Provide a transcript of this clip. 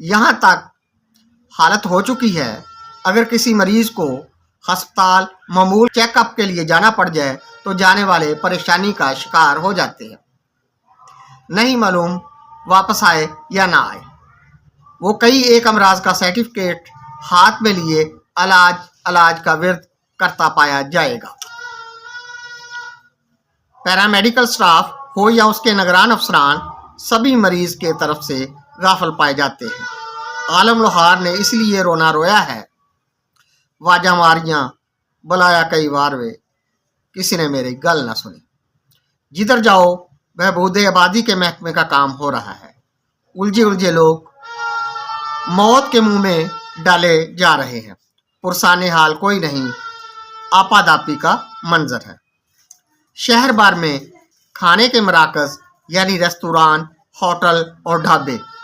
یہاں تک حالت ہو چکی ہے اگر کسی مریض کو ہسپتال معمول چیک اپ کے لیے جانا پڑ جائے تو جانے والے پریشانی کا شکار ہو جاتے ہیں، نہیں معلوم واپس آئے یا نہ آئے۔ وہ کئی ایک امراض کا سرٹیفکیٹ ہاتھ میں لیے علاج کا ورد کرتا پایا جائے گا۔ پیرامیڈیکل سٹاف ہو یا اس کے نگران افسران، سبھی مریض کے طرف سے غافل پائے جاتے ہیں۔ عالم لوہار نے اس لیے رونا رویا ہے، واجہ ماریاں بلایا کئی بار وے، کسی نے میری گل نہ سنی۔ جدھر جاؤ بہبود آبادی کے محکمے کا کام ہو رہا ہے، الجھے لوگ موت کے منہ میں ڈالے جا رہے ہیں، پرسان حال کوئی نہیں، آپاداپی کا منظر ہے۔ شہر بھر میں کھانے کے مراکز یعنی ریستوران، ہوٹل اور ڈھابے